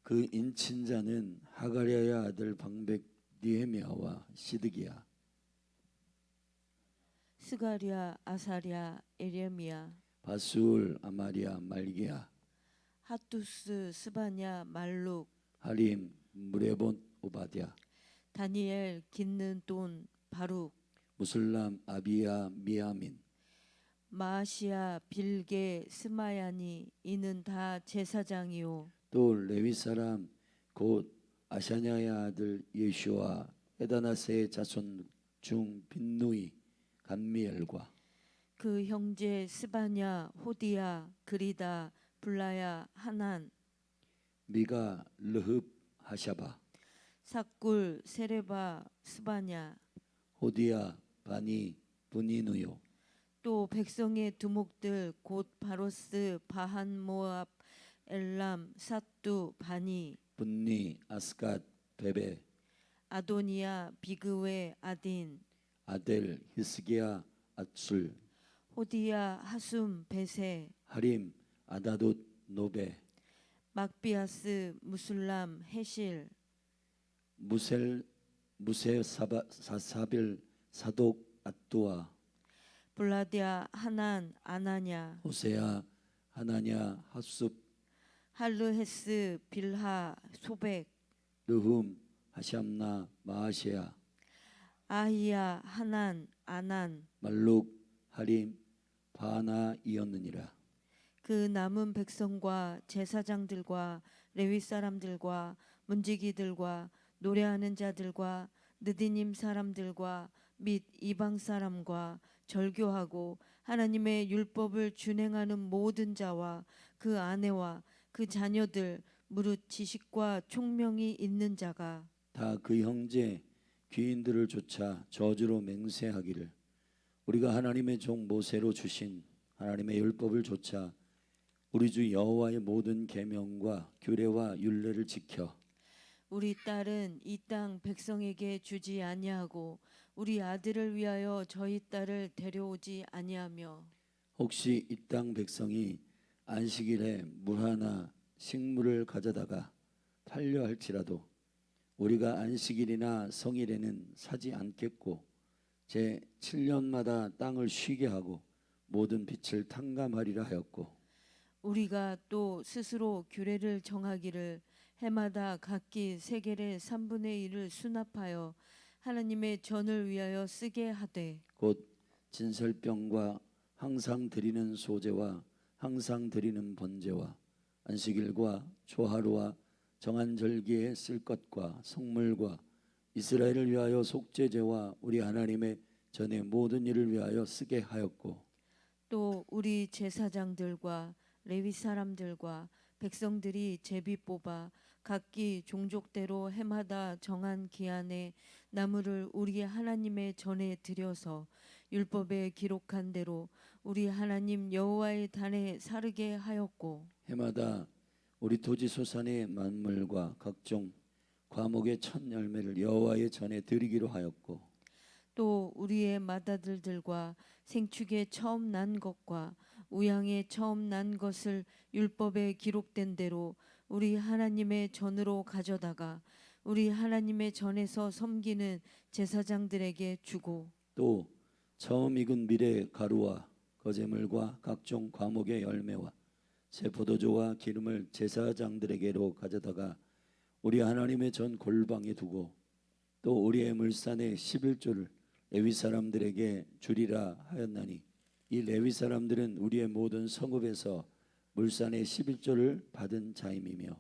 그 인친자는 하가랴의 아들 방백 니헤미야와 시드기야, 스가랴, 아사랴, 에레미야, 바술, 아마리아, 말기야, 하투스, 스바냐, 말룩, 하림, 무레본, 오바댜, 다니엘, 긴는돈, 바룩, 무슬람, 아비야, 미야민, 마아시아, 빌게, 스마야니, 이는 다 제사장이요. 또 레위 사람 곧 아샤냐의 아들 예슈와 에다나세의 자손 중 빈누이, 감미엘과 그 형제 스바냐, 호디야, 그리다, 블라야, 하난, 미가, 르흡, 하샤바, 삭굴, 세레바, 스바냐, 호디야, 바니, 분이누요, 또 백성의 두목들 곧 바로스, 바한, 모압, 엘람, 삿두, 바니, 분니, 아스갓, 베베, 아도니아, 비그웨, 아딘, 아델, 히스기야, 아출, 호디야, 하숨, 베세, 하림, 아다돗, 노베, 막비아스, 무술람, 헤실, 무세 사사빌, 사독, 앗두아, 블라디아, 하난, 아나냐, 호세야, 하나냐, 핫숲, 할르헤스, 빌하, 소백, 르훔, 하샴나, 마아시야, 아히야, 하난, 아난, 말룩, 하림, 바나이었느니라. 그 남은 백성과 제사장들과 레위 사람들과 문지기들과 노래하는 자들과 느디님 사람들과 및 이방 사람과 절교하고 하나님의 율법을 준행하는 모든 자와 그 아내와 그 자녀들 무릇 지식과 총명이 있는 자가 다 그 형제 귀인들을 쫓아 저주로 맹세하기를 우리가 하나님의 종 모세로 주신 하나님의 율법을 쫓아 우리 주 여호와의 모든 계명과 규례와 율례를 지켜 우리 딸은 이 땅 백성에게 주지 아니하고 우리 아들을 위하여 저희 딸을 데려오지 아니하며 혹시 이 땅 백성이 안식일에 물 하나 식물을 가져다가 팔려 할지라도 우리가 안식일이나 성일에는 사지 않겠고 제 7년마다 땅을 쉬게 하고 모든 빛을 탕감하리라 하였고 우리가 또 스스로 규례를 정하기를 해마다 각기 세겔의 3분의 1을 수납하여 하나님의 전을 위하여 쓰게 하되 곧 진설병과 항상 드리는 소제와 항상 드리는 번제와 안식일과 초하루와 정한 절기에 쓸 것과 성물과 이스라엘을 위하여 속죄제와 우리 하나님의 전의 모든 일을 위하여 쓰게 하였고 또 우리 제사장들과 레위 사람들과 백성들이 제비 뽑아 각기 종족대로 해마다 정한 기한에 나무를 우리 하나님의 전에 들여서 율법에 기록한 대로 우리 하나님 여호와의 단에 사르게 하였고 해마다 우리 토지 소산의 만물과 각종 과목의 첫 열매를 여호와의 전에 드리기로 하였고 또 우리의 맏아들들과 생축에 처음 난 것과 우양에 처음 난 것을 율법에 기록된 대로 우리 하나님의 전으로 가져다가 우리 하나님의 전에서 섬기는 제사장들에게 주고 또 처음 익은 밀의 가루와 거제물과 각종 과목의 열매와 새 포도주와 기름을 제사장들에게로 가져다가 우리 하나님의 전 골방에 두고 또 우리의 물산의 11조를 레위 사람들에게 주리라 하였나니 이 레위 사람들은 우리의 모든 성읍에서 물산의 11조를 받은 자임이며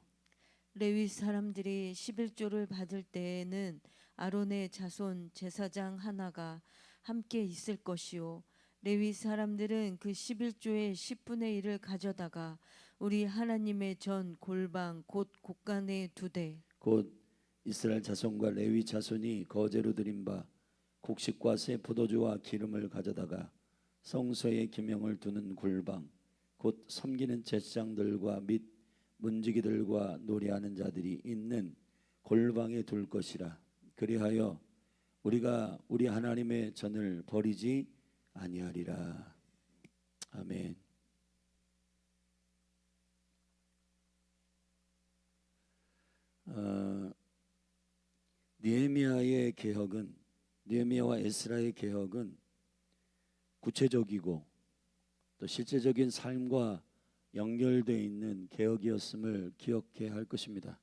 레위 사람들이 11조를 받을 때에는 아론의 자손 제사장 하나가 함께 있을 것이요 레위 사람들은 그 11조의 10분의 1을 가져다가 우리 하나님의 전 골방 곧 곳간에 두되 곧 이스라엘 자손과 레위 자손이 거제로 드린 바 곡식과 새 포도주와 기름을 가져다가 성소에 기명을 두는 골방 곧 섬기는 제사장들과 및 문지기들과 노래하는 자들이 있는 골방에 둘 것이라. 그리하여 우리가 우리 하나님의 전을 버리지 아니하리라. 아멘. 느헤미야의 개혁은, 느헤미야와 에스라의 개혁은 구체적이고 또 실제적인 삶과 연결되어 있는 개혁이었음을 기억해야 할 것입니다.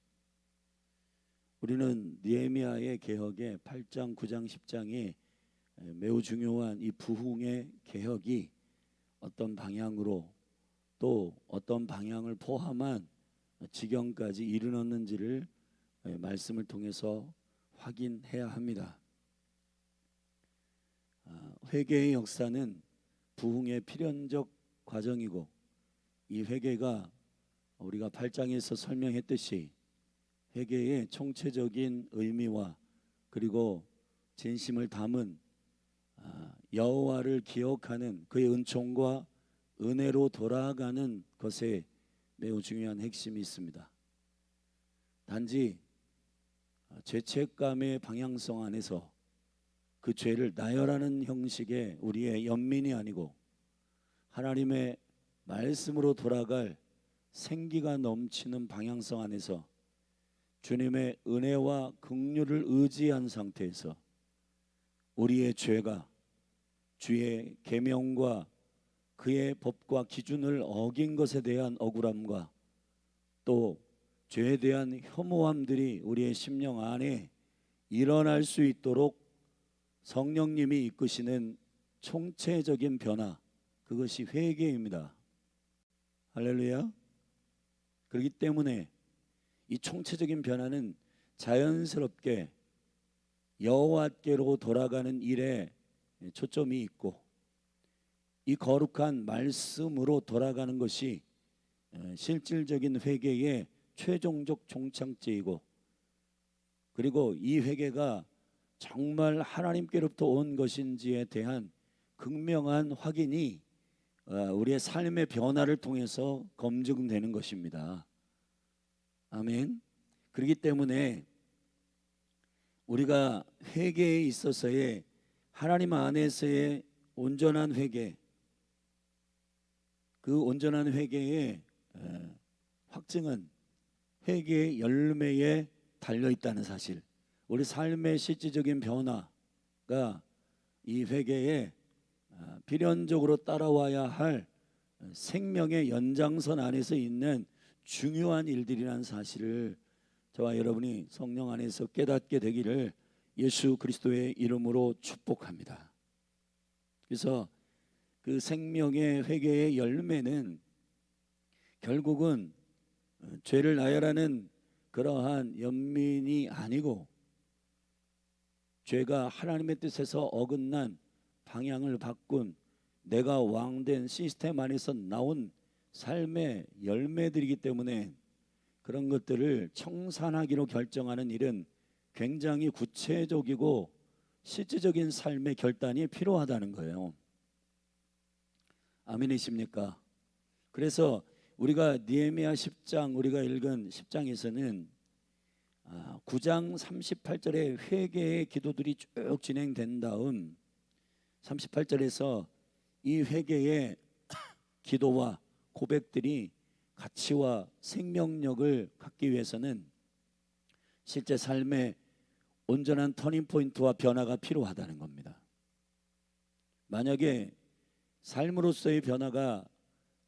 우리는 느헤미야의 개혁의 8장, 9장, 10장이 매우 중요한 이 부흥의 개혁이 어떤 방향으로 또 어떤 방향을 포함한 지경까지 이르렀는지를 말씀을 통해서 확인해야 합니다. 회개의 역사는 부흥의 필연적 과정이고, 이 회개가 우리가 8장에서 설명했듯이 회개의 총체적인 의미와 그리고 진심을 담은 여호와를 기억하는 그의 은총과 은혜로 돌아가는 것에 매우 중요한 핵심이 있습니다. 단지 죄책감의 방향성 안에서 그 죄를 나열하는 형식의 우리의 연민이 아니고, 하나님의 말씀으로 돌아갈 생기가 넘치는 방향성 안에서 주님의 은혜와 긍휼을 의지한 상태에서 우리의 죄가 주의 계명과 그의 법과 기준을 어긴 것에 대한 억울함과 또 죄에 대한 혐오함들이 우리의 심령 안에 일어날 수 있도록 성령님이 이끄시는 총체적인 변화, 그것이 회개입니다. 할렐루야. 그렇기 때문에 이 총체적인 변화는 자연스럽게 여호와께로 돌아가는 일에 초점이 있고, 이 거룩한 말씀으로 돌아가는 것이 실질적인 회개의 최종적 종착지이고, 그리고 이 회개가 정말 하나님께로부터 온 것인지에 대한 극명한 확인이 우리의 삶의 변화를 통해서 검증되는 것입니다. 아멘. 그렇기 때문에 우리가 회개에 있어서의 하나님 안에서의 온전한 회개, 그 온전한 회개의 확증은 회개의 열매에 달려 있다는 사실, 우리 삶의 실질적인 변화가 이 회개에 필연적으로 따라와야 할 생명의 연장선 안에서 있는 중요한 일들이라는 사실을 저와 여러분이 성령 안에서 깨닫게 되기를 예수 그리스도의 이름으로 축복합니다. 그래서 그 생명의 회개의 열매는 결국은 죄를 나열하는 그러한 연민이 아니고, 죄가 하나님의 뜻에서 어긋난 방향을 바꾼 내가 왕된 시스템 안에서 나온 삶의 열매들이기 때문에 그런 것들을 청산하기로 결정하는 일은 굉장히 구체적이고 실질적인 삶의 결단이 필요하다는 거예요. 아멘이십니까? 그래서 우리가 느헤미야 10장, 우리가 읽은 10장에서는 9장 38절의 회개의 기도들이 쭉 진행된 다음 38절에서 이 회개의 기도와 고백들이 가치와 생명력을 갖기 위해서는 실제 삶의 온전한 터닝포인트와 변화가 필요하다는 겁니다. 만약에 삶으로서의 변화가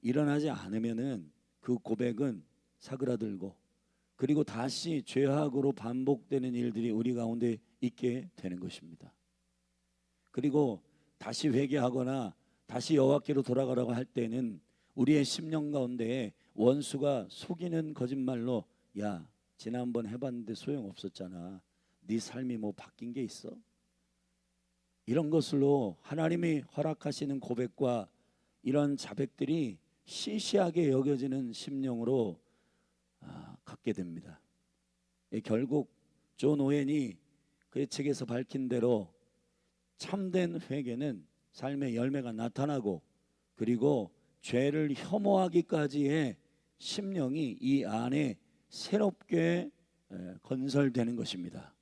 일어나지 않으면은 그 고백은 사그라들고, 그리고 다시 죄악으로 반복되는 일들이 우리 가운데 있게 되는 것입니다. 그리고 다시 회개하거나 다시 여호와께로 돌아가라고 할 때는 우리의 심령 가운데 원수가 속이는 거짓말로, 야 지난번 해봤는데 소용없었잖아, 네 삶이 뭐 바뀐 게 있어? 이런 것으로 하나님이 허락하시는 고백과 이런 자백들이 시시하게 여겨지는 심령으로 갖게 됩니다. 결국 존 오웬이 그의 책에서 밝힌 대로 참된 회개는 삶의 열매가 나타나고, 그리고 죄를 혐오하기까지의 심령이 이 안에 새롭게 건설되는 것입니다.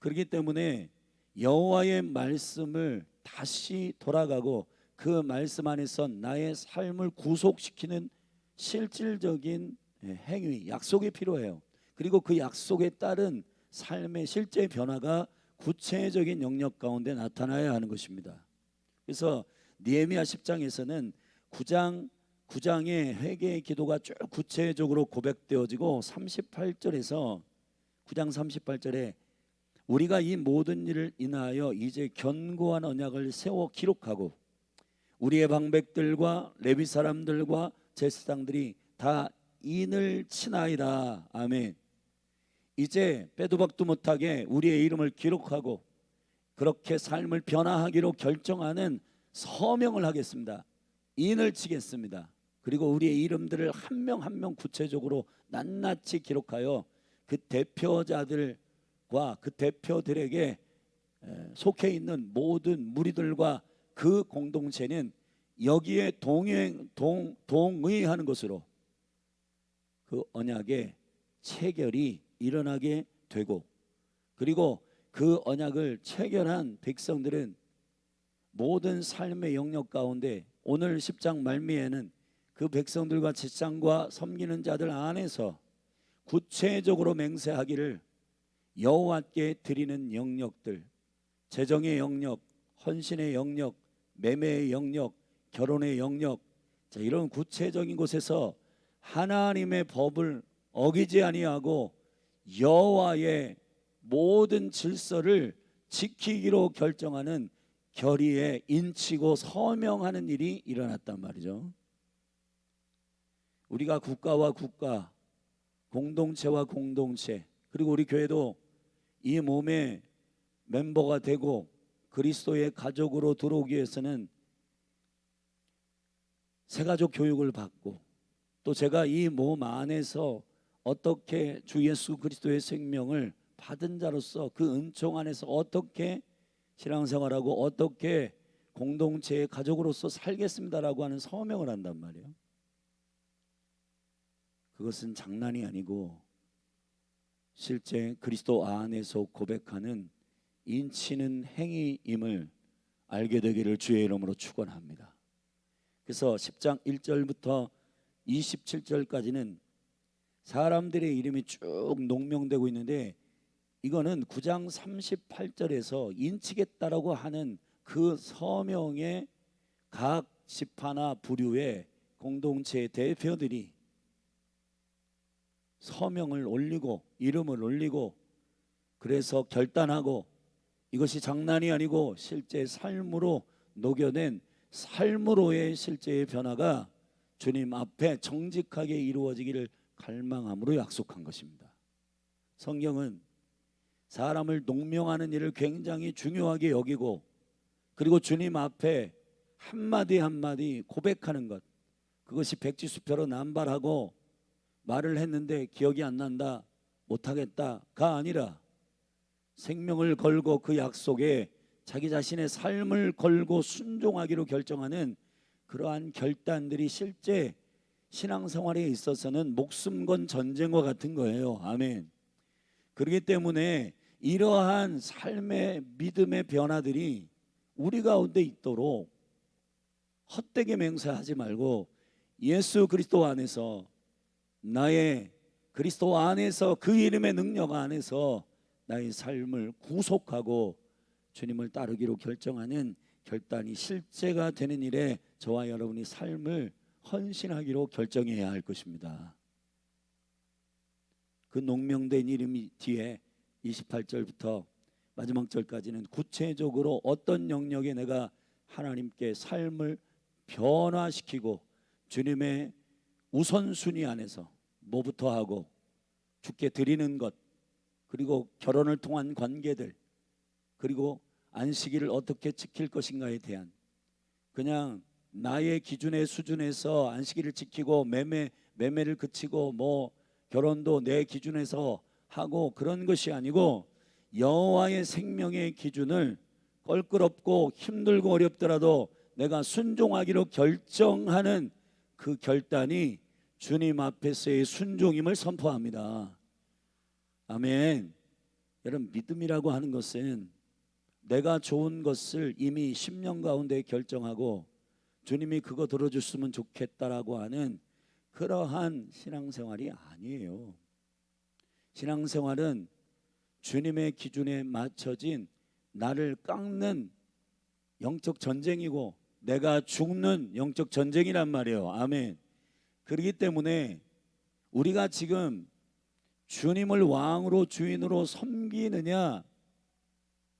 그렇기 때문에 여호와의 말씀을 다시 돌아가고 그 말씀 안에서 나의 삶을 구속시키는 실질적인 행위, 약속이 필요해요. 그리고 그 약속에 따른 삶의 실제 변화가 구체적인 영역 가운데 나타나야 하는 것입니다. 그래서 느헤미야 10장에서는 9장의 회개의 기도가 쭉 구체적으로 고백되어지고 38절에서 9장 38절에 우리가 이 모든 일을 인하여 이제 견고한 언약을 세워 기록하고 우리의 방백들과 레위 사람들과 제사장들이 다 인을 치나이다. 아멘. 이제 빼도 박도 못하게 우리의 이름을 기록하고 그렇게 삶을 변화하기로 결정하는 서명을 하겠습니다. 인을 치겠습니다. 그리고 우리의 이름들을 한 명 한 명 구체적으로 낱낱이 기록하여 그 대표자들과 그 대표들에게 속해 있는 모든 무리들과 그 공동체는 여기에 동의하는 것으로 그 언약의 체결이 일어나게 되고, 그리고 그 언약을 체결한 백성들은 모든 삶의 영역 가운데 오늘 10장 말미에는 그 백성들과 제사장과 섬기는 자들 안에서 구체적으로 맹세하기를 여호와께 드리는 영역들, 재정의 영역, 헌신의 영역, 매매의 영역, 결혼의 영역, 자, 이런 구체적인 곳에서 하나님의 법을 어기지 아니하고 여호와의 모든 질서를 지키기로 결정하는 결의에 인치고 서명하는 일이 일어났단 말이죠. 우리가 국가와 국가, 공동체와 공동체, 그리고 우리 교회도 이 몸의 멤버가 되고 그리스도의 가족으로 들어오기 위해서는 새가족 교육을 받고, 또 제가 이 몸 안에서 어떻게 주 예수 그리스도의 생명을 받은 자로서 그 은총 안에서 어떻게 신앙생활하고 어떻게 공동체의 가족으로서 살겠습니다라고 하는 서명을 한단 말이에요. 그것은 장난이 아니고 실제 그리스도 안에서 고백하는 인치는 행위임을 알게 되기를 주의 이름으로 축원합니다. 그래서 10장 1절부터 27절까지는 사람들의 이름이 쭉 농명되고 있는데, 이거는 9장 38절에서 인치겠다라고 하는 그 서명의 각 지파나 부류의 공동체의 대표들이 서명을 올리고 이름을 올리고, 그래서 결단하고, 이것이 장난이 아니고 실제 삶으로 녹여낸 삶으로의 실제의 변화가 주님 앞에 정직하게 이루어지기를 갈망함으로 약속한 것입니다. 성경은 사람을 농명하는 일을 굉장히 중요하게 여기고, 그리고 주님 앞에 한마디 한마디 고백하는 것, 그것이 백지수표로 남발하고 말을 했는데 기억이 안 난다, 못하겠다가 아니라 생명을 걸고 그 약속에 자기 자신의 삶을 걸고 순종하기로 결정하는 그러한 결단들이 실제 신앙생활에 있어서는 목숨 건 전쟁과 같은 거예요. 아멘. 그렇기 때문에 이러한 삶의 믿음의 변화들이 우리 가운데 있도록 헛되게 맹세하지 말고 예수 그리스도 안에서, 나의 그리스도 안에서, 그 이름의 능력 안에서 나의 삶을 구속하고 주님을 따르기로 결정하는 결단이 실제가 되는 일에 저와 여러분이 삶을 헌신하기로 결정해야 할 것입니다. 그 농명된 이름이 뒤에 28절부터 마지막 절까지는 구체적으로 어떤 영역에 내가 하나님께 삶을 변화시키고 주님의 우선순위 안에서 뭐부터 하고 주께 드리는 것, 그리고 결혼을 통한 관계들, 그리고 안식일을 어떻게 지킬 것인가에 대한, 그냥 나의 기준의 수준에서 안식일을 지키고 매매를 그치고 뭐 결혼도 내 기준에서 하고 그런 것이 아니고, 여호와의 생명의 기준을 껄끄럽고 힘들고 어렵더라도 내가 순종하기로 결정하는 그 결단이 주님 앞에서의 순종임을 선포합니다. 아멘. 여러분, 믿음이라고 하는 것은 내가 좋은 것을 이미 10년 가운데 결정하고 주님이 그거 들어줬으면 좋겠다라고 하는 그러한 신앙생활이 아니에요. 신앙생활은 주님의 기준에 맞춰진 나를 깎는 영적 전쟁이고 내가 죽는 영적 전쟁이란 말이에요. 아멘. 그렇기 때문에 우리가 지금 주님을 왕으로 주인으로 섬기느냐,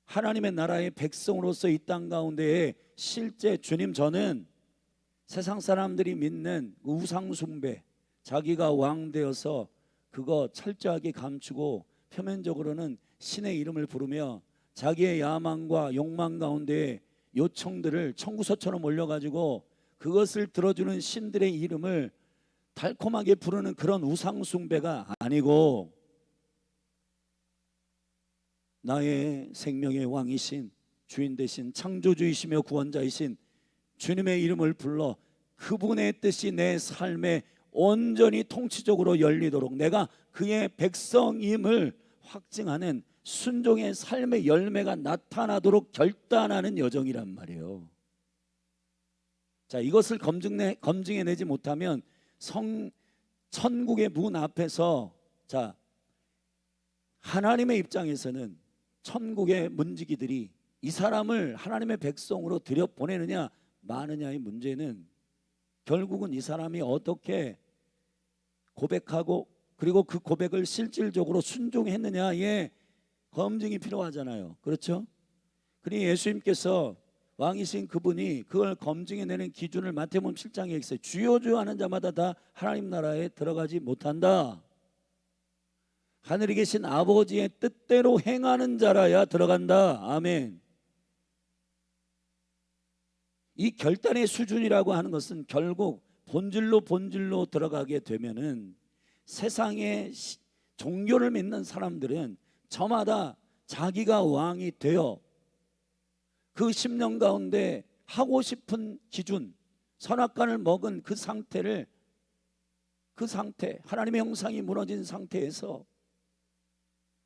하나님의 나라의 백성으로서 이 땅 가운데에 실제 주님, 저는 세상 사람들이 믿는 우상 숭배, 자기가 왕 되어서 그거 철저하게 감추고 표면적으로는 신의 이름을 부르며 자기의 야망과 욕망 가운데 요청들을 청구서처럼 올려가지고 그것을 들어주는 신들의 이름을 달콤하게 부르는 그런 우상 숭배가 아니고, 나의 생명의 왕이신 주인 되신 창조주이시며 구원자이신 주님의 이름을 불러 그분의 뜻이 내 삶에 온전히 통치적으로 열리도록 내가 그의 백성임을 확증하는 순종의 삶의 열매가 나타나도록 결단하는 여정이란 말이에요. 자, 이것을 검증해내지 못하면 천국의 문 앞에서, 자, 하나님의 입장에서는 천국의 문지기들이 이 사람을 하나님의 백성으로 들여보내느냐 마느냐의 문제는 결국은 이 사람이 어떻게 고백하고 그리고 그 고백을 실질적으로 순종했느냐의 검증이 필요하잖아요. 그렇죠? 그러니 예수님께서 왕이신 그분이 그걸 검증해내는 기준을 마태복음 7장에 있어요. 주여 주여 하는 자마다 다 하나님 나라에 들어가지 못한다. 하늘에 계신 아버지의 뜻대로 행하는 자라야 들어간다. 아멘. 이 결단의 수준이라고 하는 것은 결국 본질로 들어가게 되면은 세상의 종교를 믿는 사람들은 저마다 자기가 왕이 되어 그 10년 가운데 하고 싶은 기준, 선악간을 먹은 그 상태, 하나님의 형상이 무너진 상태에서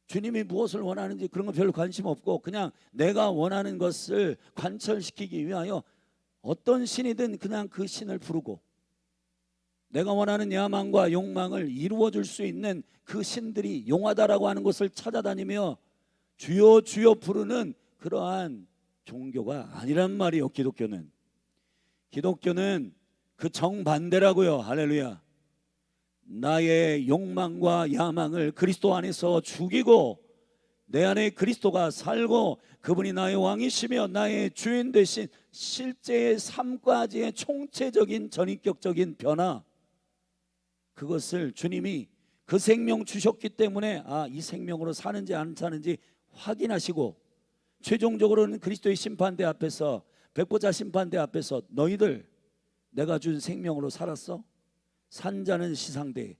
주님이 무엇을 원하는지 그런 거 별로 관심 없고 그냥 내가 원하는 것을 관철시키기 위하여 어떤 신이든 그냥 그 신을 부르고 내가 원하는 야망과 욕망을 이루어줄 수 있는 그 신들이 용하다라고 하는 것을 찾아다니며 주여 주여 부르는 그러한 종교가 아니란 말이에요. 기독교는 그 정반대라고요. 할렐루야. 나의 욕망과 야망을 그리스도 안에서 죽이고 내 안에 그리스도가 살고 그분이 나의 왕이시며 나의 주인 되신 실제의 삶까지의 총체적인 전인격적인 변화, 그것을 주님이 그 생명 주셨기 때문에 이 생명으로 사는지 안 사는지 확인하시고 최종적으로는 그리스도의 심판대 앞에서, 백보자 심판대 앞에서 너희들 내가 준 생명으로 살았어? 산 자는 시상대,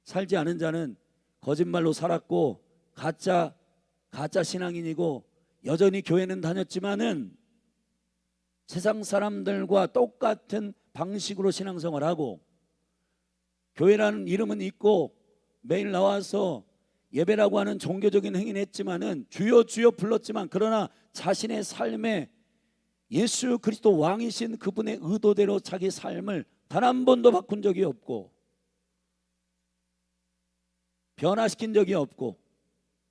살지 않은 자는 거짓말로 살았고 가짜 신앙인이고 여전히 교회는 다녔지만은 세상 사람들과 똑같은 방식으로 신앙생활하고 교회라는 이름은 있고 매일 나와서 예배라고 하는 종교적인 행위는 했지만은 주여 주여 불렀지만 그러나 자신의 삶에 예수 그리스도 왕이신 그분의 의도대로 자기 삶을 단 한 번도 바꾼 적이 없고 변화시킨 적이 없고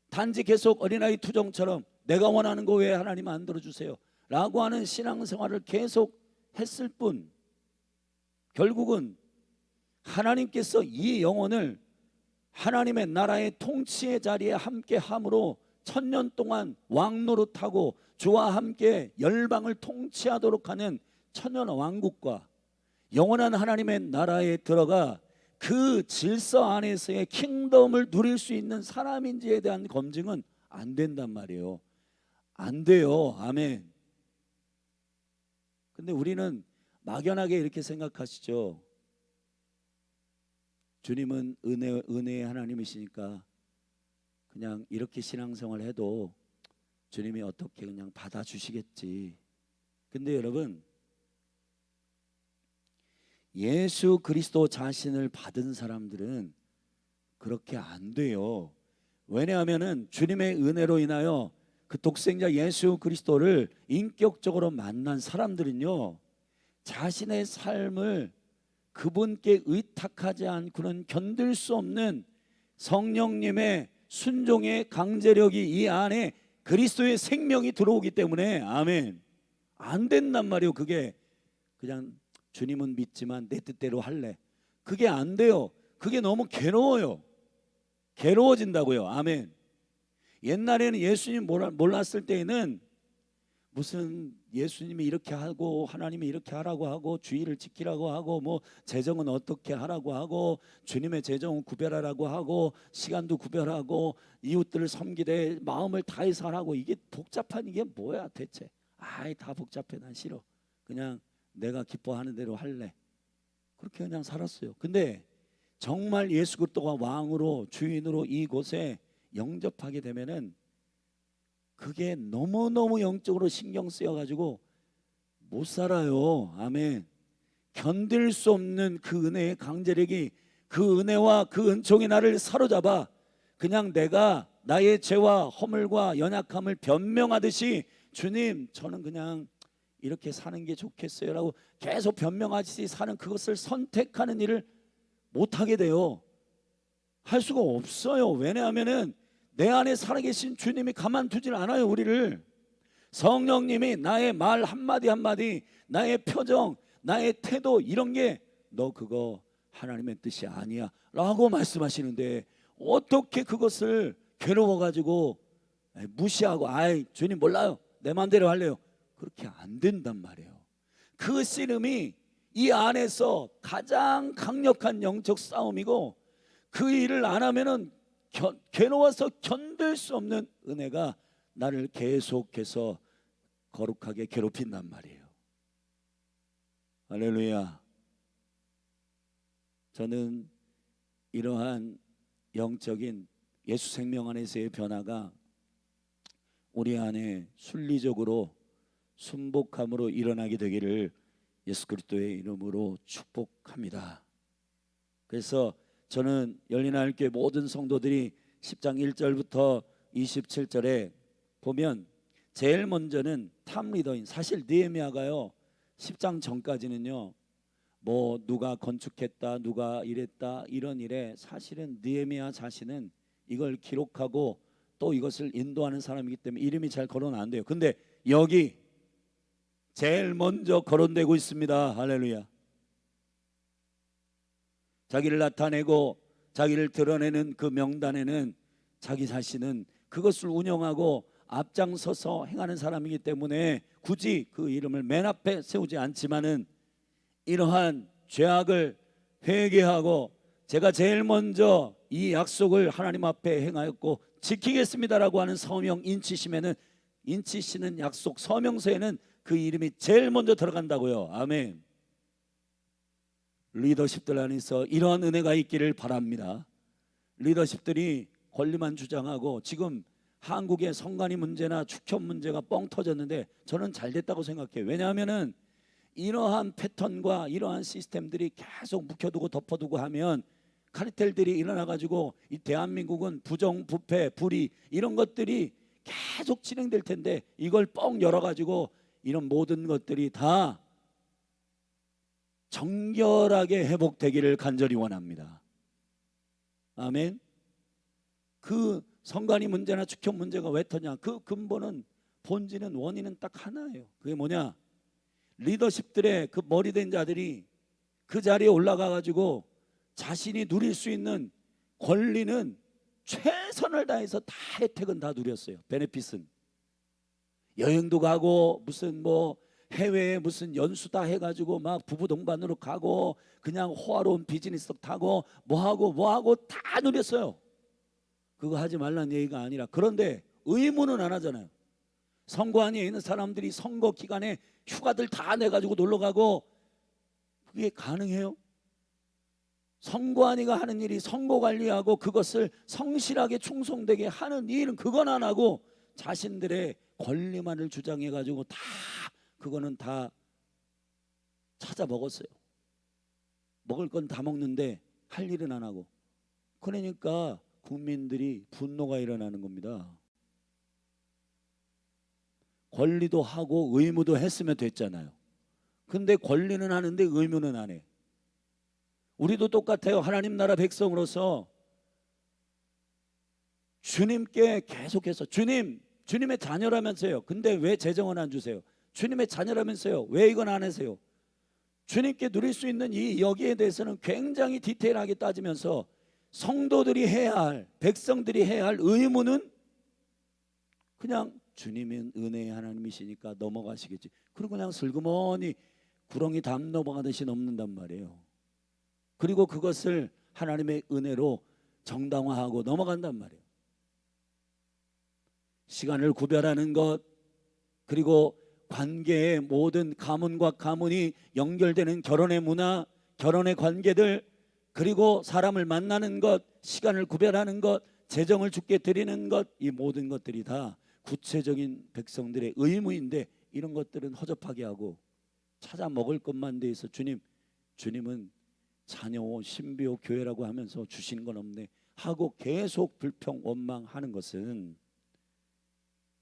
단지 계속 어린아이 투정처럼 내가 원하는 거 왜 하나님 안 들어주세요 라고 하는 신앙생활을 계속 했을 뿐 결국은 하나님께서 이 영혼을 하나님의 나라의 통치의 자리에 함께 함으로 1000년 동안 왕노릇하고 주와 함께 열방을 통치하도록 하는 천년 왕국과 영원한 하나님의 나라에 들어가 그 질서 안에서의 킹덤을 누릴 수 있는 사람인지에 대한 검증은 안 된단 말이에요. 안 돼요. 아멘. 근데 우리는 막연하게 이렇게 생각하시죠. 주님은 은혜의 하나님이시니까 그냥 이렇게 신앙생활 해도 주님이 어떻게 그냥 받아주시겠지. 근데 여러분, 예수 그리스도 자신을 받은 사람들은 그렇게 안 돼요. 왜냐하면은 주님의 은혜로 인하여 그 독생자 예수 그리스도를 인격적으로 만난 사람들은요, 자신의 삶을 그분께 의탁하지 않고는 견딜 수 없는 성령님의 순종의 강제력이 이 안에 그리스도의 생명이 들어오기 때문에 아멘. 안 된단 말이에요. 그게 그냥 주님은 믿지만 내 뜻대로 할래. 그게 안 돼요. 그게 너무 괴로워요. 괴로워진다고요. 아멘. 옛날에는 예수님 몰랐을 때에는 무슨 예수님이 이렇게 하고 하나님이 이렇게 하라고 하고 주의를 지키라고 하고 뭐 재정은 어떻게 하라고 하고 주님의 재정은 구별하라고 하고 시간도 구별하고 이웃들을 섬기되 마음을 다해서 하라고. 이게 복잡한 이게 뭐야 대체. 아이 다 복잡해. 난 싫어. 그냥 내가 기뻐하는 대로 할래. 그렇게 그냥 살았어요. 근데 정말 예수 그리스도가 왕으로 주인으로 이곳에 영접하게 되면은 그게 너무너무 영적으로 신경 쓰여가지고 못 살아요. 아멘. 견딜 수 없는 그 은혜의 강제력이, 그 은혜와 그 은총이 나를 사로잡아 그냥 내가 나의 죄와 허물과 연약함을 변명하듯이 주님 저는 그냥 이렇게 사는 게 좋겠어요 라고 계속 변명하듯이 사는 그것을 선택하는 일을 못하게 돼요. 할 수가 없어요. 왜냐하면은 내 안에 살아계신 주님이 가만두질 않아요. 우리를 성령님이 나의 말 한마디 한마디, 나의 표정, 나의 태도 이런 게 너 그거 하나님의 뜻이 아니야 라고 말씀하시는데 어떻게 그것을 괴로워가지고 무시하고 아이 주님 몰라요 내 마음대로 할래요. 그렇게 안 된단 말이에요. 그 씨름이 이 안에서 가장 강력한 영적 싸움이고 그 일을 안 하면은 괴로워서 견딜 수 없는 은혜가 나를 계속해서 거룩하게 괴롭힌단 말이에요. 할렐루야. 저는 이러한 영적인 예수 생명 안에서의 변화가 우리 안에 순리적으로 순복함으로 일어나게 되기를 예수 그리스도의 이름으로 축복합니다. 그래서 저는 열린하늘교회 모든 성도들이 10장 1절부터 27절에 보면 제일 먼저는 탑 리더인 사실 느헤미야가요 10장 전까지는요 뭐 누가 건축했다 누가 이랬다 이런 일에 사실은 느헤미야 자신은 이걸 기록하고 또 이것을 인도하는 사람이기 때문에 이름이 잘 거론 안 돼요. 근데 여기 제일 먼저 거론되고 있습니다. 할렐루야. 자기를 나타내고 자기를 드러내는 그 명단에는 자기 자신은 그것을 운영하고 앞장서서 행하는 사람이기 때문에 굳이 그 이름을 맨 앞에 세우지 않지만은 이러한 죄악을 회개하고 제가 제일 먼저 이 약속을 하나님 앞에 행하였고 지키겠습니다라고 하는 서명 인치심에는 인치시는 약속 서명서에는 그 이름이 제일 먼저 들어간다고요. 아멘. 리더십들 안에서 이러한 은혜가 있기를 바랍니다. 리더십들이 권리만 주장하고 지금 한국의 성관이 문제나 축협 문제가 뻥 터졌는데 저는 잘 됐다고 생각해요. 왜냐하면은 이러한 패턴과 이러한 시스템들이 계속 묵혀두고 덮어두고 하면 카르텔들이 일어나가지고 이 대한민국은 부정, 부패, 불의 이런 것들이 계속 진행될 텐데 이걸 뻥 열어가지고 이런 모든 것들이 다 정결하게 회복되기를 간절히 원합니다. 아멘. 그 성관이 문제나 축협 문제가 왜 터냐? 그 근본은 본질은 원인은 딱 하나예요. 그게 뭐냐? 리더십들의 그 머리된 자들이 그 자리에 올라가 가지고 자신이 누릴 수 있는 권리는 최선을 다해서 다 혜택은 다 누렸어요. 베네핏은 여행도 가고 무슨 뭐 해외에 무슨 연수 다 해가지고 막 부부 동반으로 가고 그냥 호화로운 비즈니스 타고 뭐하고 다 누렸어요. 그거 하지 말라는 얘기가 아니라 그런데 의무는 안 하잖아요. 선관위에 있는 사람들이 선거 기간에 휴가들 다 내가지고 놀러가고 그게 가능해요? 선관위가 하는 일이 선거 관리하고 그것을 성실하게 충성되게 하는 일은 그건 안 하고 자신들의 권리만을 주장해가지고 다 그거는 다 찾아 먹었어요. 먹을 건 다 먹는데 할 일은 안 하고 그러니까 국민들이 분노가 일어나는 겁니다. 권리도 하고 의무도 했으면 됐잖아요. 근데 권리는 하는데 의무는 안 해. 우리도 똑같아요. 하나님 나라 백성으로서 주님께 계속해서 주님의 자녀라면서요. 근데 왜 재정은 안 주세요? 주님의 자녀라면서요. 왜 이건 안 하세요? 주님께 누릴 수 있는 이 여기에 대해서는 굉장히 디테일하게 따지면서 성도들이 해야 할, 백성들이 해야 할 의무는 그냥 주님은 은혜의 하나님이시니까 넘어가시겠지. 그리고 그냥 슬그머니 구렁이 담 넘어가듯이 넘는단 말이에요. 그리고 그것을 하나님의 은혜로 정당화하고 넘어간단 말이에요. 시간을 구별하는 것, 그리고 관계의 모든 가문과 가문이 연결되는 결혼의 문화, 결혼의 관계들, 그리고 사람을 만나는 것, 시간을 구별하는 것, 재정을 주께 드리는 것, 이 모든 것들이 다 구체적인 백성들의 의무인데 이런 것들은 허접하게 하고 찾아 먹을 것만 대해서 주님은 자녀 신비호 교회라고 하면서 주시는 건 없네 하고 계속 불평 원망하는 것은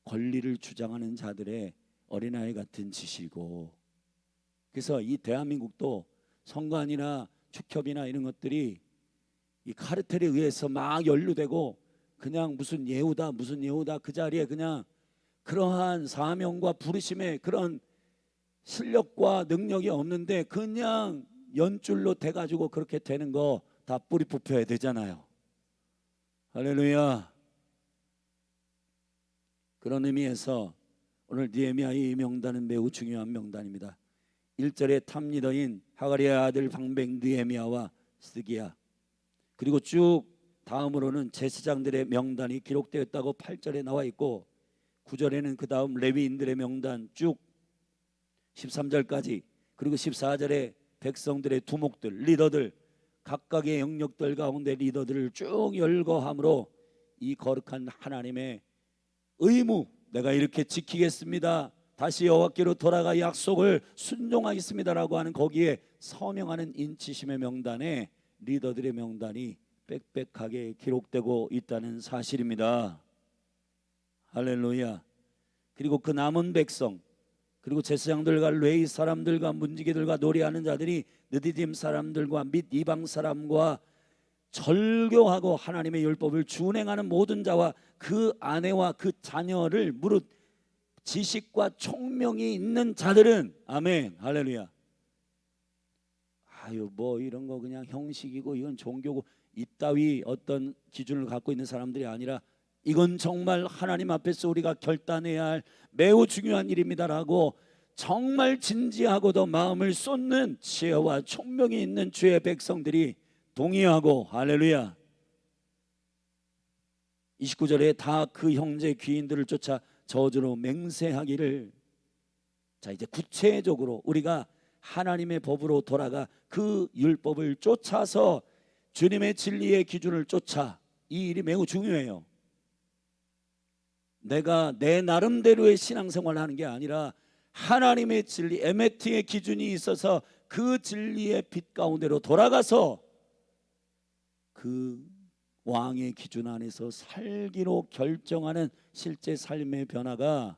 권리를 주장하는 자들의 어린아이 같은 짓이고, 그래서 이 대한민국도 선관이나 축협이나 이런 것들이 이 카르텔에 의해서 막 연루되고 그냥 무슨 예우다 그 자리에 그냥 그러한 사명과 부르심의 그런 실력과 능력이 없는데 그냥 연줄로 돼가지고 그렇게 되는 거 다 뿌리 뽑혀야 되잖아요. 할렐루야. 그런 의미에서 오늘 느헤미야의 이 명단은 매우 중요한 명단입니다. 1절에 탑리더인 하가리의 아들 방백 느헤미야와 스드기야, 그리고 쭉 다음으로는 제사장들의 명단이 기록되었다고 8절에 나와 있고, 9절에는 그 다음 레위인들의 명단 쭉 13절까지, 그리고 14절에 백성들의 두목들, 리더들, 각각의 영역들 가운데 리더들을 쭉 열거함으로 이 거룩한 하나님의 의무, 내가 이렇게 지키겠습니다, 다시 여호와께로 돌아가 약속을 순종하겠습니다라고 하는 거기에 서명하는 인치심의 명단에 리더들의 명단이 빽빽하게 기록되고 있다는 사실입니다. 할렐루야. 그리고 그 남은 백성, 그리고 제사장들과 레위 사람들과 문지기들과 노래하는 자들이 느디딤 사람들과 및 이방 사람과 절교하고 하나님의 율법을 준행하는 모든 자와 그 아내와 그 자녀를 무릇 지식과 총명이 있는 자들은, 아멘, 할렐루야. 아유 뭐 이런 거 그냥 형식이고 이건 종교고 이따위 어떤 기준을 갖고 있는 사람들이 아니라 이건 정말 하나님 앞에서 우리가 결단해야 할 매우 중요한 일입니다라고 정말 진지하고도 마음을 쏟는 지혜와 총명이 있는 주의 백성들이 동의하고, 할렐루야. 29절에 다 그 형제 귀인들을 쫓아 저주로 맹세하기를. 자, 이제 구체적으로 우리가 하나님의 법으로 돌아가 그 율법을 쫓아서 주님의 진리의 기준을 쫓아, 이 일이 매우 중요해요. 내가 내 나름대로의 신앙생활을 하는 게 아니라 하나님의 진리, 에메트의 기준이 있어서 그 진리의 빛 가운데로 돌아가서 그 왕의 기준 안에서 살기로 결정하는 실제 삶의 변화가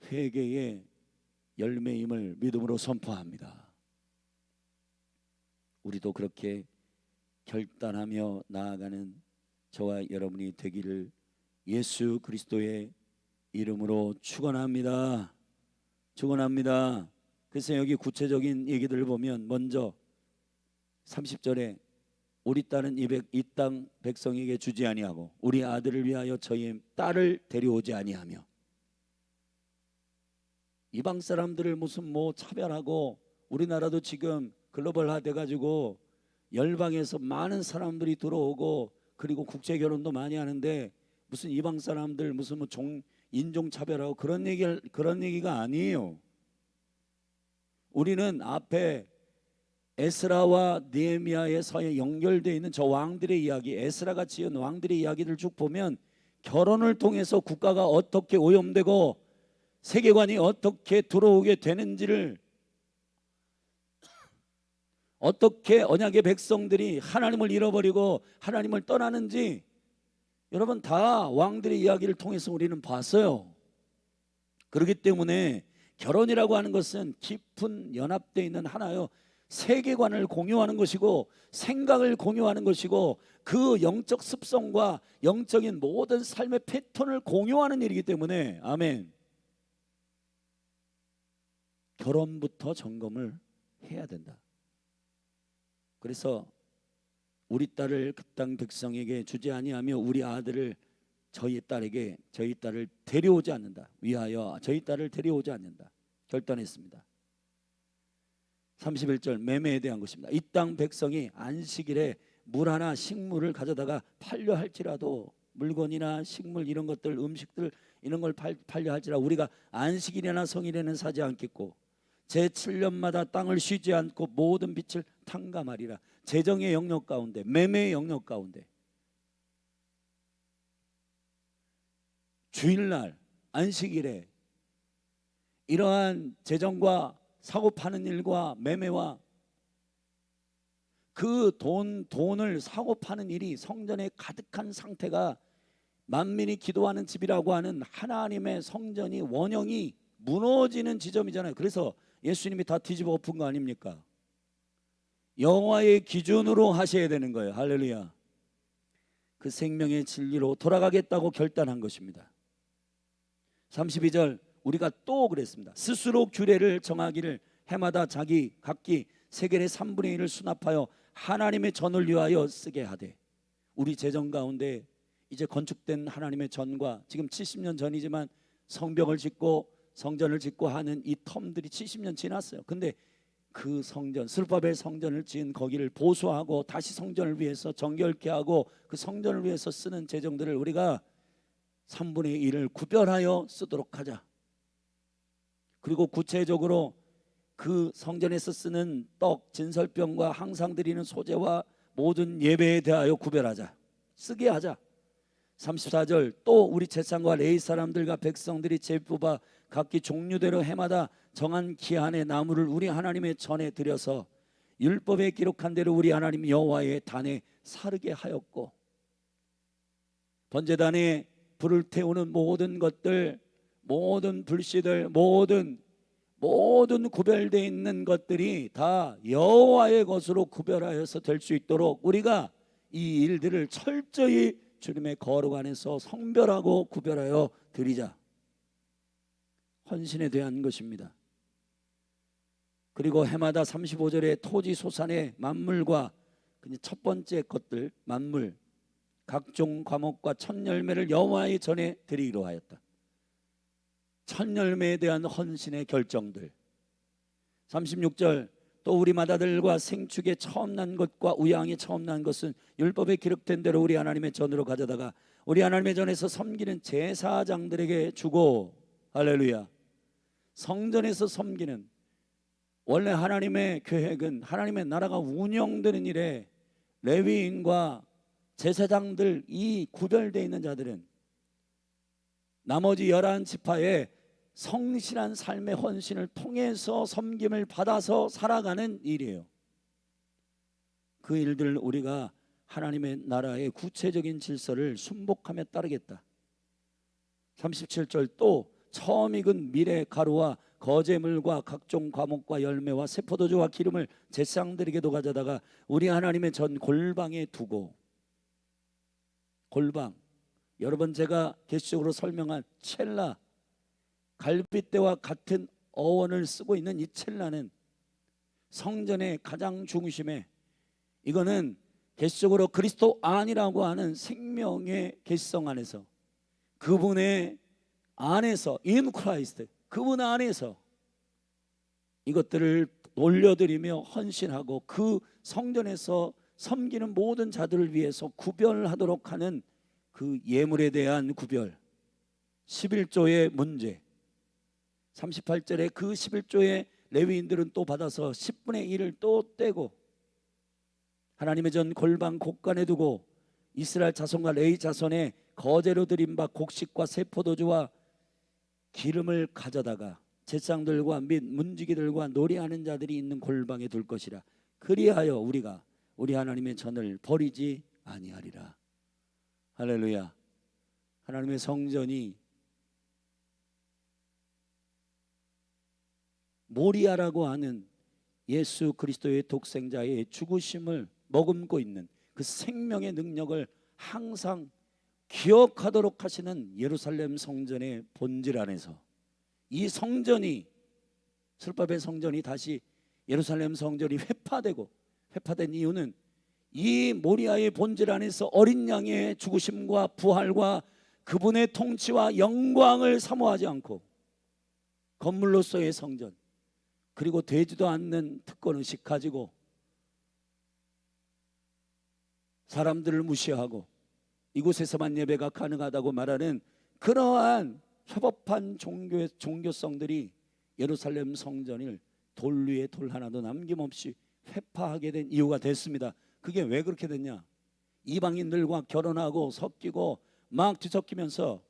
회개의 열매임을 믿음으로 선포합니다. 우리도 그렇게 결단하며 나아가는 저와 여러분이 되기를 예수 그리스도의 이름으로 축원합니다. 축원합니다. 그래서 여기 구체적인 얘기들을 보면 먼저 30절에 우리 딸은 이 땅 백성에게 주지 아니하고 우리 아들을 위하여 저희 딸을 데려오지 아니하며, 이방 사람들을 무슨 뭐 차별하고, 우리나라도 지금 글로벌화 돼가지고 열방에서 많은 사람들이 들어오고 그리고 국제 결혼도 많이 하는데 무슨 이방 사람들 무슨 뭐 인종 차별하고 그런 얘기가 아니에요. 우리는 앞에 에스라와 느헤미야의 서에 연결되어 있는 저 왕들의 이야기, 에스라가 지은 왕들의 이야기를 쭉 보면 결혼을 통해서 국가가 어떻게 오염되고 세계관이 어떻게 들어오게 되는지를, 어떻게 언약의 백성들이 하나님을 잃어버리고 하나님을 떠나는지 여러분 다 왕들의 이야기를 통해서 우리는 봤어요. 그렇기 때문에 결혼이라고 하는 것은 깊은 연합되어 있는 하나요 세계관을 공유하는 것이고 생각을 공유하는 것이고 그 영적 습성과 영적인 모든 삶의 패턴을 공유하는 일이기 때문에 아멘. 결혼부터 점검을 해야 된다. 그래서 우리 딸을 그 땅 백성에게 주지 아니하며 우리 아들을 저희 딸을 데려오지 않는다. 위하여 저희 딸을 데려오지 않는다. 결단했습니다. 31절 매매에 대한 것입니다. 이 땅 백성이 안식일에 물 하나 식물을 가져다가 팔려 할지라도 물건이나 식물 이런 것들 음식들 이런 걸 팔려 할지라도 우리가 안식일이나 성일에는 사지 않겠고 제7년마다 땅을 쉬지 않고 모든 빛을 탕감하리라. 재정의 영역 가운데 매매의 영역 가운데 주일날 안식일에 이러한 재정과 사고 파는 일과 매매와 그 돈을 사고 파는 일이 성전에 가득한 상태가 만민이 기도하는 집이라고 하는 하나님의 성전이 원형이 무너지는 지점이잖아요. 그래서 예수님이 다 뒤집어 엎은 거 아닙니까? 여호와의 기준으로 하셔야 되는 거예요. 할렐루야. 그 생명의 진리로 돌아가겠다고 결단한 것입니다. 32절 우리가 또 그랬습니다. 스스로 규례를 정하기를 해마다 자기 각기 세겔의 3분의 1을 수납하여 하나님의 전을 위하여 쓰게 하되. 우리 재정 가운데 이제 건축된 하나님의 전과 지금 70년 전이지만 성벽을 짓고 성전을 짓고 하는 이 텀들이 70년 지났어요. 근데 그 성전 스룹바벨 성전을 지은 거기를 보수하고 다시 성전을 위해서 정결케 하고 그 성전을 위해서 쓰는 재정들을 우리가 3분의 1을 구별하여 쓰도록 하자. 그리고 구체적으로 그 성전에서 쓰는 떡, 진설병과 항상 드리는 소재와 모든 예배에 대하여 구별하자. 쓰게 하자. 34절 또 우리 제사장과 레위 사람들과 백성들이 재뽑아 각기 종류대로 해마다 정한 기한의 나무를 우리 하나님의 전에 들여서 율법에 기록한 대로 우리 하나님 여호와의 단에 사르게 하였고, 번제단에 불을 태우는 모든 것들, 모든 불씨들, 모든 구별되어 있는 것들이 다 여호와의 것으로 구별하여서 될 수 있도록 우리가 이 일들을 철저히 주님의 거룩 안에서 성별하고 구별하여 드리자. 헌신에 대한 것입니다. 그리고 해마다 35절에 토지 소산의 만물과 첫 번째 것들 만물 각종 과목과 첫 열매를 여호와의 전에 드리기로 하였다. 첫 열매에 대한 헌신의 결정들. 36절 또 우리 마다들과 생축에 처음 난 것과 우양이 처음 난 것은 율법에 기록된 대로 우리 하나님의 전으로 가져다가 우리 하나님의 전에서 섬기는 제사장들에게 주고. 할렐루야. 성전에서 섬기는, 원래 하나님의 계획은 하나님의 나라가 운영되는 일에 레위인과 제사장들 이 구별되어 있는 자들은 나머지 11지파의 성실한 삶의 헌신을 통해서 섬김을 받아서 살아가는 일이에요. 그 일들을 우리가 하나님의 나라의 구체적인 질서를 순복하며 따르겠다. 37절 또 처음 익은 밀의 가루와 거제물과 각종 과목과 열매와 새포도주와 기름을 제사장들에게도 가져다가 우리 하나님의 전 골방에 두고. 골방, 여러분 제가 계시적으로 설명한 첼라, 갈빗대와 같은 어원을 쓰고 있는 이 첼라는 성전의 가장 중심에, 이거는 계시적으로 그리스도 안이라고 하는 생명의 계시성 안에서 그분의 안에서 in Christ, 그분 안에서 이것들을 올려드리며 헌신하고 그 성전에서 섬기는 모든 자들을 위해서 구별하도록 하는 그 예물에 대한 구별. 11조의 문제. 38절에 그 11조의 레위인들은 또 받아서 10분의 1을 또 떼고 하나님의 전 골방 곳간에 두고 이스라엘 자손과 레위 자손의 거제로 드린 바 곡식과 새포도주와 기름을 가져다가 제사장들과 및 문지기들과 노래하는 자들이 있는 골방에 둘 것이라. 그리하여 우리가 우리 하나님의 전을 버리지 아니하리라. 할렐루야. 하나님의 성전이 모리아라고 하는 예수 그리스도의 독생자의 죽으심을 머금고 있는 그 생명의 능력을 항상 기억하도록 하시는 예루살렘 성전의 본질 안에서, 이 성전이, 술밥의 성전이 다시 예루살렘 성전이 회파된 이유는 이 모리아의 본질 안에서 어린 양의 죽으심과 부활과 그분의 통치와 영광을 사모하지 않고 건물로서의 성전, 그리고 되지도 않는 특권의식 가지고 사람들을 무시하고 이곳에서만 예배가 가능하다고 말하는 그러한 협업한 종교성들이 예루살렘 성전을 돌 위에 돌 하나도 남김없이 회파하게 된 이유가 됐습니다. 그게 왜 그렇게 됐냐? 이방인들과 결혼하고 섞이고 막 뒤섞이면서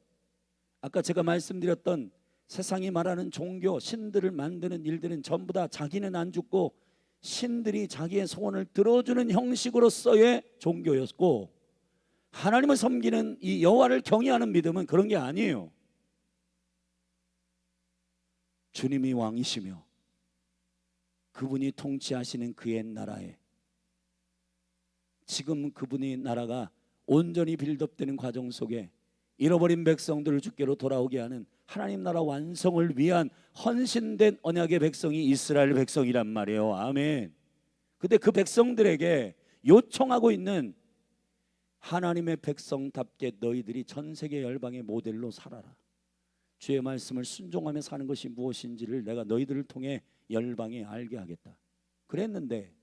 아까 제가 말씀드렸던 세상이 말하는 종교, 신들을 만드는 일들은 전부 다 자기는 안 죽고 신들이 자기의 소원을 들어주는 형식으로서의 종교였고, 하나님을 섬기는 이 여호와를 경외하는 믿음은 그런 게 아니에요. 주님이 왕이시며 그분이 통치하시는 그의 나라에, 지금 그분의 나라가 온전히 빌드업되는 과정 속에 잃어버린 백성들을 주께로 돌아오게 하는 하나님 나라 완성을 위한 헌신된 언약의 백성이 이스라엘 백성이란 말이에요. 아멘. 근데 그 백성들에게 요청하고 있는, 하나님의 백성답게 너희들이 전 세계 열방의 모델로 살아라. 주의 말씀을 순종하며 사는 것이 무엇인지를 내가 너희들을 통해 열방에 알게 하겠다. 그랬는데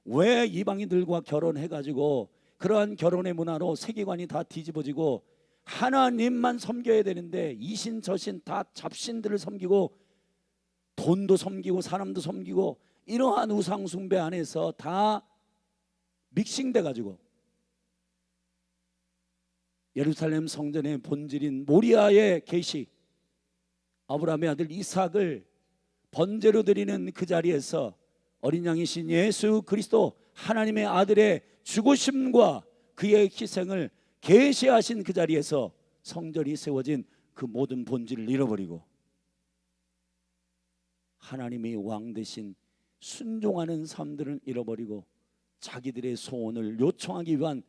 왜 이방인들과 결혼해가지고 그러한 결혼의 문화로 세계관이 다 뒤집어지고 하나님만 섬겨야 되는데 이신 저신 다 잡신들을 섬기고 돈도 섬기고 사람도 섬기고 이러한 우상 숭배 안에서 다 믹싱돼 가지고 예루살렘 성전의 본질인 모리아의 계시, 아브라함의 아들 이삭을 번제로 드리는 그 자리에서 어린 양이신 예수 그리스도 하나님의 아들의 죽으심과 그의 희생을 계시하신 그 자리에서 성전이 세워진 그 모든 본질을 잃어버리고 하나님이 왕 대신 순종하는 삶들을 잃어버리고 자기들의 소원을 요청하기 위한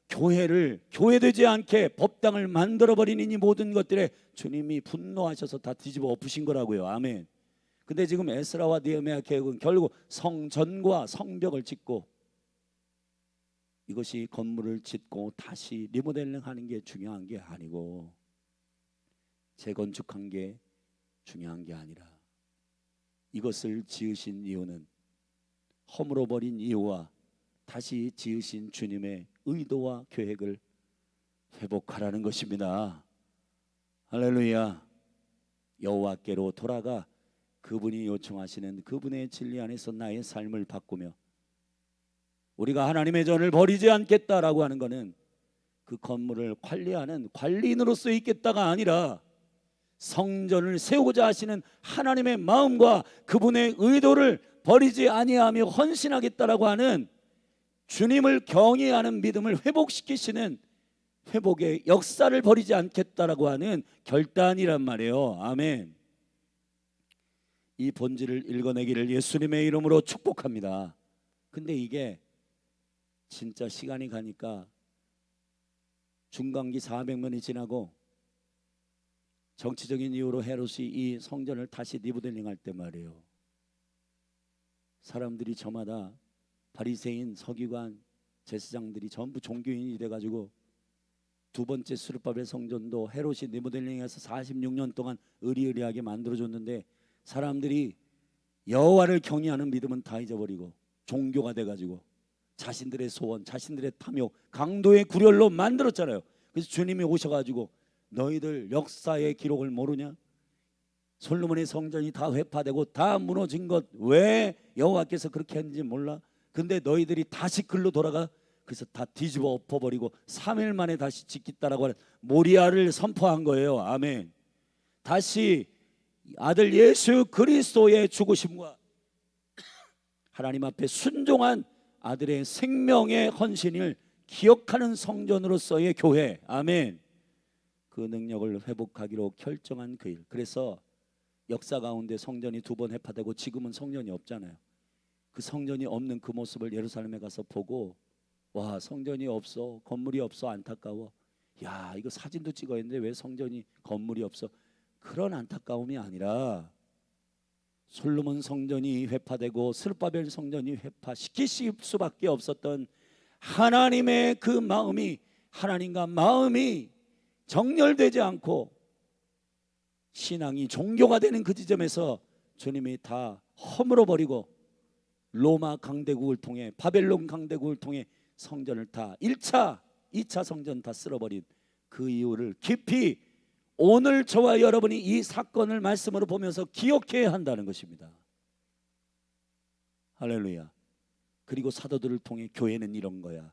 교회를 교회되지 않게 법당을 만들어버리는 이 모든 것들에 주님이 분노하셔서 다 뒤집어 엎으신 거라고요. 아멘. 근데 지금 에스라와 느헤미야 계획은 결국 성전과 성벽을 짓고, 이것이 건물을 짓고 다시 리모델링하는 게 중요한 게 아니고 재건축한 게 중요한 게 아니라, 이것을 지으신 이유는 허물어버린 이유와 다시 지으신 주님의 의도와 계획을 회복하라는 것입니다. 할렐루야. 여호와께로 돌아가 그분이 요청하시는 그분의 진리 안에서 나의 삶을 바꾸며, 우리가 하나님의 전을 버리지 않겠다라고 하는 것은 그 건물을 관리하는 관리인으로서 있겠다가 아니라 성전을 세우고자 하시는 하나님의 마음과 그분의 의도를 버리지 아니하며 헌신하겠다라고 하는 주님을 경외하는 믿음을 회복시키시는 회복의 역사를 버리지 않겠다라고 하는 결단이란 말이에요. 아멘. 이 본질을 읽어내기를 예수님의 이름으로 축복합니다. 근데 이게 진짜 시간이 가니까 중간기 400년이 지나고 정치적인 이유로 헤롯이 이 성전을 다시 리모델링할 때 말이에요, 사람들이 저마다 바리새인, 서기관, 제사장들이 전부 종교인이 돼가지고 두 번째 수르바벨 성전도 헤롯이 리모델링해서 46년 동안 의리의리하게 만들어줬는데 사람들이 여호와를 경외하는 믿음은 다 잊어버리고 종교가 돼가지고 자신들의 소원, 자신들의 탐욕, 강도의 구렬로 만들었잖아요. 그래서 주님이 오셔가지고 너희들 역사의 기록을 모르냐? 솔로몬의 성전이 다 회파되고 다 무너진 것 왜 여호와께서 그렇게 했는지 몰라? 근데 너희들이 다시 글로 돌아가, 그래서 다 뒤집어 엎어버리고 3일 만에 다시 짓겠다라고 하는 모리아를 선포한 거예요. 아멘. 다시 아들 예수 그리스도의 죽으심과 하나님 앞에 순종한 아들의 생명의 헌신을 기억하는 성전으로서의 교회. 아멘. 그 능력을 회복하기로 결정한 그 일. 그래서 역사 가운데 성전이 두 번 회파되고 지금은 성전이 없잖아요. 그 성전이 없는 그 모습을 예루살렘에 가서 보고, 와, 성전이 없어, 건물이 없어, 안타까워. 야, 이거 사진도 찍어야 했는데 왜 성전이 건물이 없어. 그런 안타까움이 아니라 솔로몬 성전이 회파되고 스룹바벨 성전이 회파시키실 수밖에 없었던 하나님의 그 마음이, 하나님과 마음이 정렬되지 않고 신앙이 종교가 되는 그 지점에서 주님이 다 허물어 버리고 로마 강대국을 통해, 바벨론 강대국을 통해 성전을 다 1차, 2차 성전 다 쓸어버린 그 이유를 깊이 오늘 저와 여러분이 이 사건을 말씀으로 보면서 기억해야 한다는 것입니다. 할렐루야. 그리고 사도들을 통해 교회는 이런 거야,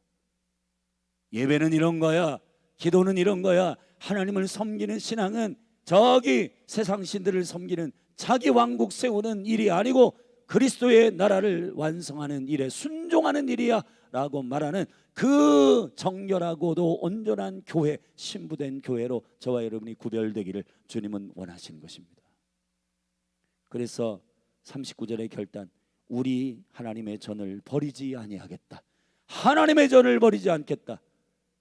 예배는 이런 거야, 기도는 이런 거야. 하나님을 섬기는 신앙은 저기 세상 신들을 섬기는 자기 왕국 세우는 일이 아니고 그리스도의 나라를 완성하는 일에 순종하는 일이야 라고 말하는 그 정결하고도 온전한 교회, 신부된 교회로 저와 여러분이 구별되기를 주님은 원하시는 것입니다. 그래서 39절의 결단, 우리 하나님의 전을 버리지 아니하겠다, 하나님의 전을 버리지 않겠다,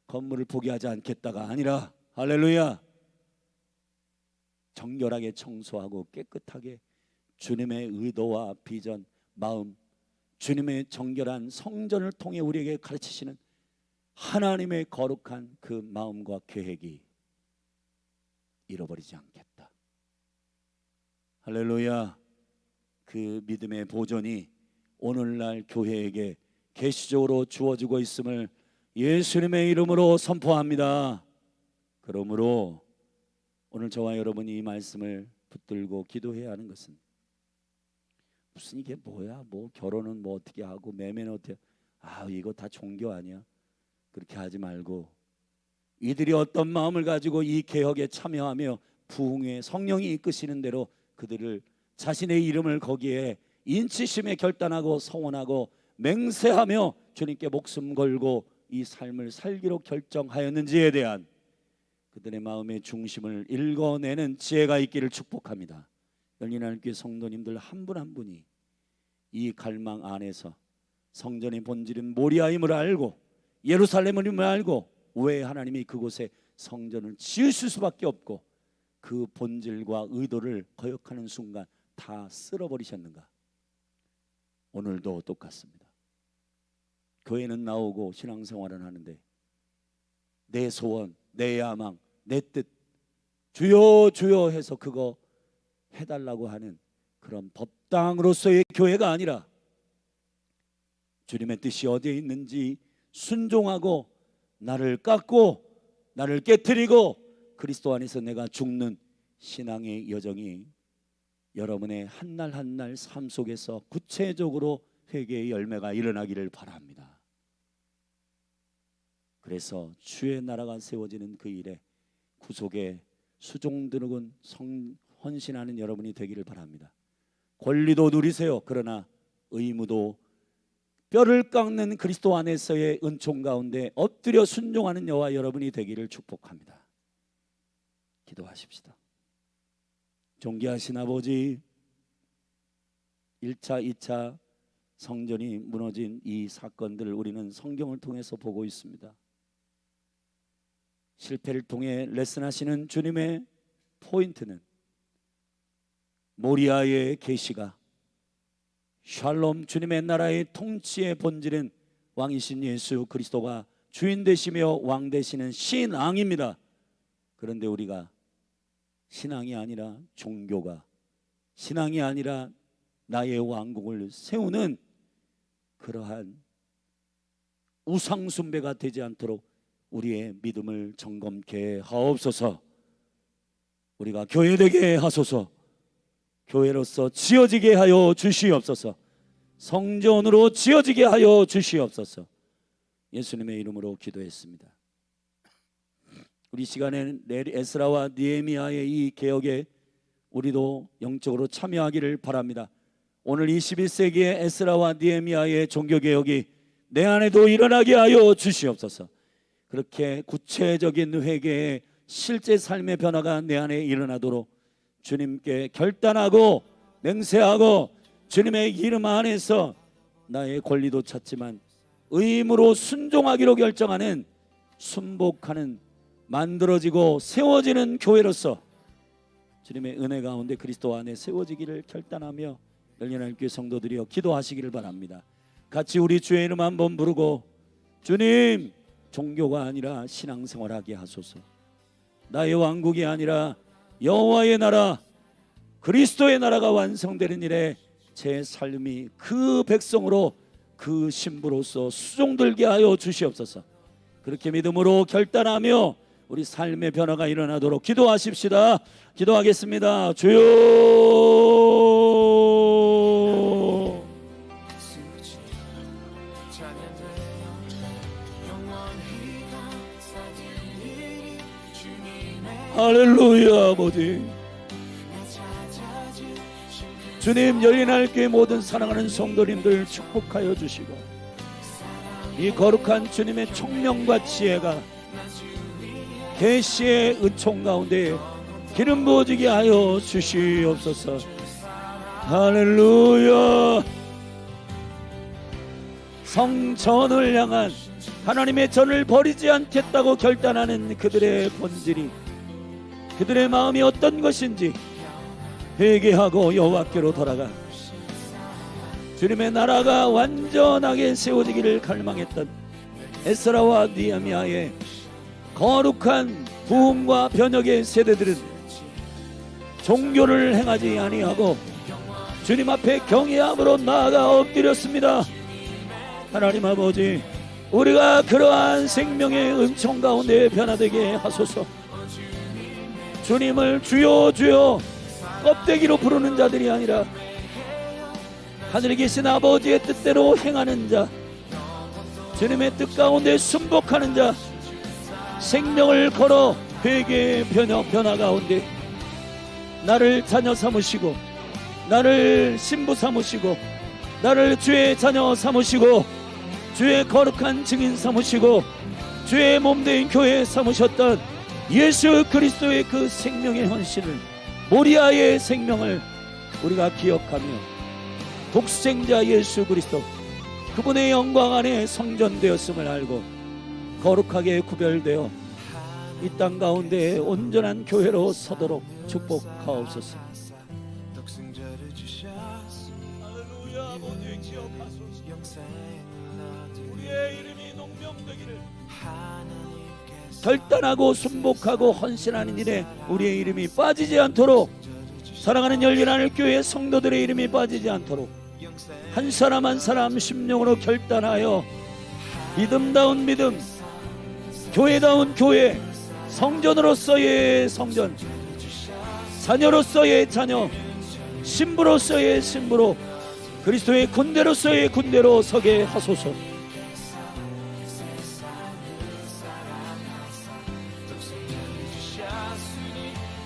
건물을 포기하지 않겠다가 아니라, 할렐루야, 정결하게 청소하고 깨끗하게 주님의 의도와 비전, 마음, 주님의 정결한 성전을 통해 우리에게 가르치시는 하나님의 거룩한 그 마음과 계획이 잃어버리지 않겠다. 할렐루야. 그 믿음의 보존이 오늘날 교회에게 계시적으로 주어지고 있음을 예수님의 이름으로 선포합니다. 그러므로 오늘 저와 여러분이 이 말씀을 붙들고 기도해야 하는 것은, 무슨 이게 뭐야, 뭐 결혼은 뭐 어떻게 하고 매매는 어떻게, 이거 다 종교 아니야, 그렇게 하지 말고 이들이 어떤 마음을 가지고 이 개혁에 참여하며 부흥의 성령이 이끄시는 대로 그들을 자신의 이름을 거기에 인치심에 결단하고 서원하고 맹세하며 주님께 목숨 걸고 이 삶을 살기로 결정하였는지에 대한 그들의 마음의 중심을 읽어내는 지혜가 있기를 축복합니다. 열린 하나님께 성도님들 한 분 한 분이 이 갈망 안에서 성전의 본질은 모리아임을 알고 예루살렘임을 알고 왜 하나님이 그곳에 성전을 지으실 수밖에 없고 그 본질과 의도를 거역하는 순간 다 쓸어버리셨는가. 오늘도 똑같습니다. 교회는 나오고 신앙생활은 하는데 내 소원, 내 야망, 내 뜻, 주여 주여 해서 그거 해달라고 하는 그런 법당으로서의 교회가 아니라 주님의 뜻이 어디에 있는지 순종하고 나를 깎고 나를 깨트리고 그리스도 안에서 내가 죽는 신앙의 여정이 여러분의 한날 한날 삶 속에서 구체적으로 회개의 열매가 일어나기를 바랍니다. 그래서 주의 나라가 세워지는 그 일에 구속에 수종드는 헌신하는 여러분이 되기를 바랍니다. 권리도 누리세요. 그러나 의무도 뼈를 깎는 그리스도 안에서의 은총 가운데 엎드려 순종하는 여호와 여러분이 되기를 축복합니다. 기도하십시다. 존귀하신 아버지, 1차, 2차 성전이 무너진 이 사건들을 우리는 성경을 통해서 보고 있습니다. 실패를 통해 레슨하시는 주님의 포인트는 모리아의 계시가, 샬롬 주님의 나라의 통치의 본질은 왕이신 예수 그리스도가 주인 되시며 왕 되시는 신앙입니다. 그런데 우리가 신앙이 아니라 종교가, 신앙이 아니라 나의 왕국을 세우는 그러한 우상숭배가 되지 않도록 우리의 믿음을 점검케 하옵소서. 우리가 교회되게 하소서. 교회로서 지어지게 하여 주시옵소서. 성전으로 지어지게 하여 주시옵소서. 예수님의 이름으로 기도했습니다. 우리 시간에는 에스라와 느헤미야의 이 개혁에 우리도 영적으로 참여하기를 바랍니다. 오늘 21세기의 에스라와 느헤미야의 종교개혁이 내 안에도 일어나게 하여 주시옵소서. 그렇게 구체적인 회개의 실제 삶의 변화가 내 안에 일어나도록 주님께 결단하고 맹세하고 주님의 이름 안에서 나의 권리도 찾지만 의무로 순종하기로 결정하는 순복하는 만들어지고 세워지는 교회로서 주님의 은혜 가운데 그리스도 안에 세워지기를 결단하며 열린하나님 교회 성도들이여 기도하시기를 바랍니다. 같이 우리 주의 이름 한번 부르고 주님, 종교가 아니라 신앙생활하게 하소서. 나의 왕국이 아니라 여호와의 나라 그리스도의 나라가 완성되는 일에 제 삶이 그 백성으로 그 신부로서 수종들게 하여 주시옵소서. 그렇게 믿음으로 결단하며 우리 삶의 변화가 일어나도록 기도하십시다. 기도하겠습니다. 주여. 할렐루야. 아버지 주님, 열린하나님교회 모든 사랑하는 성도님들 축복하여 주시고 이 거룩한 주님의 총명과 지혜가 계시의 은총 가운데 기름 부어지게 하여 주시옵소서. 할렐루야. 성전을 향한 하나님의 전을 버리지 않겠다고 결단하는 그들의 본질이, 그들의 마음이 어떤 것인지 회개하고 여호와께로 돌아가 주님의 나라가 완전하게 세워지기를 갈망했던 에스라와 느헤미야의 거룩한 부흥과 변혁의 세대들은 종교를 행하지 아니하고 주님 앞에 경외함으로 나아가 엎드렸습니다. 하나님 아버지, 우리가 그러한 생명의 은총 가운데 변화되게 하소서. 주님을 주여 주여 껍데기로 부르는 자들이 아니라 하늘에 계신 아버지의 뜻대로 행하는 자, 주님의 뜻 가운데 순복하는 자, 생명을 걸어 회개의 변화 가운데 나를 자녀 삼으시고 나를 신부 삼으시고 나를 주의 자녀 삼으시고 주의 거룩한 증인 삼으시고 주의 몸된 교회 삼으셨던 예수 그리스도의 그 생명의 헌신을, 모리아의 생명을 우리가 기억하며 독생자 예수 그리스도 그분의 영광 안에 성전되었음을 알고 거룩하게 구별되어 이 땅 가운데 온전한 교회로 서도록 축복하옵소서. 할렐루야. 아버지 기억하소서. 우리의 이름이 농명되기를, 결단하고 순복하고 헌신하는 일에 우리의 이름이 빠지지 않도록, 사랑하는 열린하늘 교회 성도들의 이름이 빠지지 않도록 한 사람 한 사람 심령으로 결단하여 믿음다운 믿음, 교회다운 교회, 성전으로서의 성전, 자녀로서의 자녀, 신부로서의 신부로, 그리스도의 군대로서의 군대로 서게 하소서.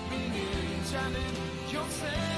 믿는 자는 영생